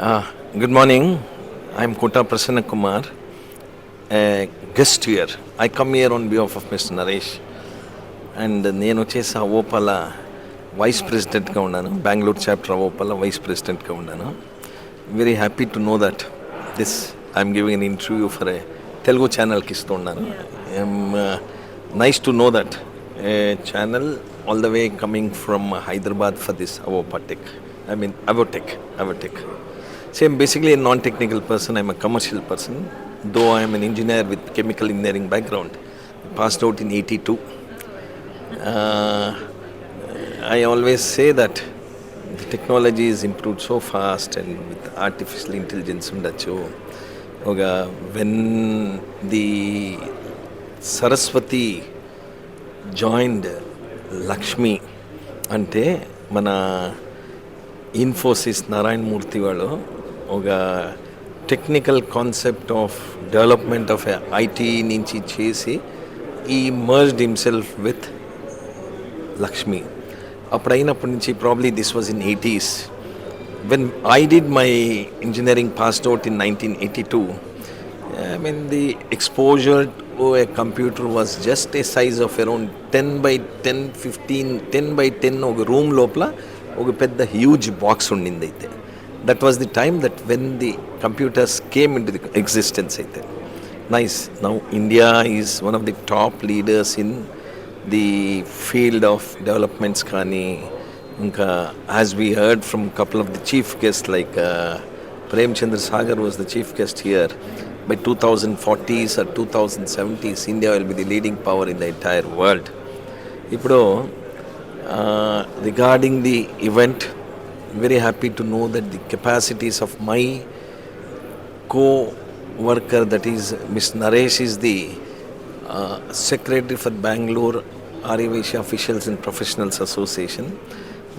Good morning. I'm Kota Prasanna Kumar, a guest here. I come here on behalf of Mr. Naresh. And నేను వచ్చేసి Opala Vice President గా ఉన్నాను. Bangalore Chapter Opala Vice President గా ఉన్నాను. Very happy to know that I'm giving an interview for a Telugu channel కి ఇస్తున్నాను. Nice to know that a channel all the way coming from Hyderabad for this Avotech. See, I'm basically a non-technical person. I'm a commercial person, though I'm an engineer with chemical engineering background. Passed out in 82. I always say that the technology is improved so fast, and with artificial intelligence, when the Saraswati joined Lakshmi, ante mana Infosys Narayan Murthy valu oga technical concept of development of IT nunchi chesi he merged himself with Lakshmi. Appadinappadi nunchi probably this was in 80s. When I did my engineering passed out in 1982, the exposure to a computer was just a size of around 10 by 10, 15, 10 by 10 oga room lopla oga pedda huge box undindi aithe. That was the time that when the computers came into the existence aithe. Nice. Now India is one of the top leaders in the field of developments kani. As we heard from a couple of the chief guests like Prem Chandra Sagar was the chief guest here. By 2040s or 2070s, India will be the leading power in the entire world. Ippudu regarding the event, very happy to know that the capacities of my co-worker, that is Mr. Naresh, is the secretary for Bangalore Arivesha Officials and Professionals Association.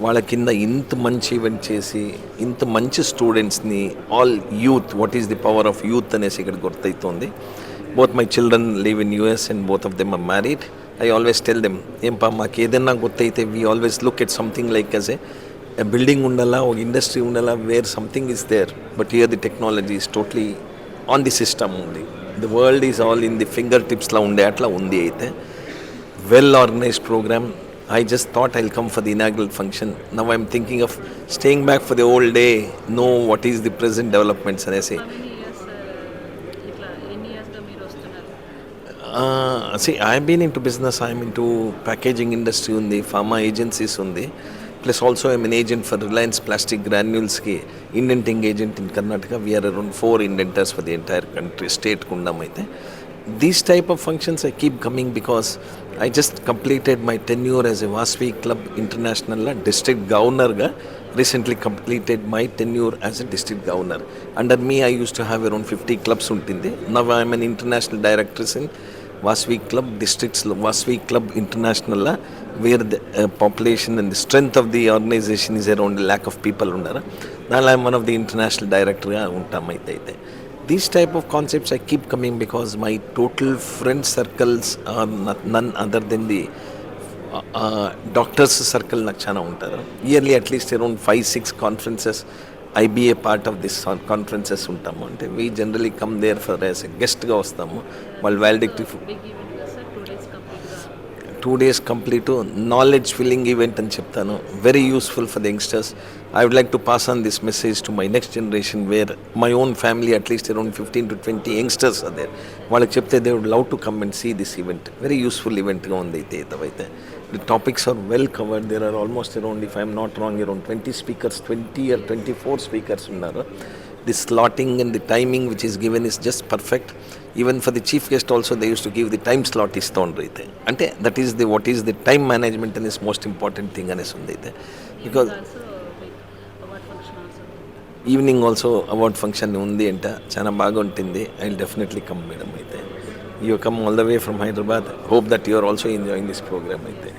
వాళ్ళ కింద ఇంత మంచి event చేసి ఇంత మంచి స్టూడెంట్స్ని all youth what is the power of youth అనేసి ఇక్కడ గుర్తవుతోంది. Both my children live in US and both of them are married. I always tell them మాకు ఏదైనా గుర్తయితే we always look at something like as a building ఉండాలా, ఒక industry ఉండాలా where something is there, but here the technology is totally on the system ఉంది. The world is all in the finger టిప్స్లా ఉండే అట్లా ఉంది. అయితే well organised programme. I just thought I'll come for the inaugural function. Now I'm thinking of staying back for the whole day, know what is the present developments and I say. See, I've been into business. I'm into packaging industry undi, pharma agencies undi. Plus also I'm an agent for Reliance Plastic Granules ki, indenting agent in Karnataka. We are around 4 indenters for the entire country, state kundam aithe. These type of functions I keep coming because I just completed my tenure as a Vasvi Club International District Governor. Recently completed my tenure as a District Governor. Under me I used to have around 50 clubs untindi. Now I am an international director in Vasvi Club Districts, Vasvi Club International, where the population and the strength of the organization is around 1 lakh of people unnara. Now I am one of the international director ga untamaithe. These type of concepts I keep coming because my total friend circles are none other than the doctors circle నాకు చాలా ఉంటారు. Yearly at least around 5-6 conferences I be a part of this conferences ఉంటాము. అంటే we generally come there for as a guest గా వస్తాము. వాళ్ళు valedictory 2 days complete knowledge filling event అని చెప్తాను. Very useful for the youngsters. I would like to pass on this message to my next generation where my own family at least around 15 to 20 youngsters are there. వాళ్ళకి చెప్తే they would love to come and see this event. Very useful event గా ఉంది అయితే. The topics are well covered. There are almost around, if I am not wrong, around 20 speakers, 20 or 24 speakers ఉన్నారు. The slotting and the timing which is given is just perfect. Even for the chief guest also they used to give the time slot ఇస్తోండ్రు అయితే. అంటే that is the what is the time management and is most important thing అనేసి ఉంది అయితే. Because evening also award function ఉంది అంట, చాలా బాగా ఉంటుంది. I will definitely come madam అయితే. You come all the way from Hyderabad. Hope that you are also enjoying this programme అయితే.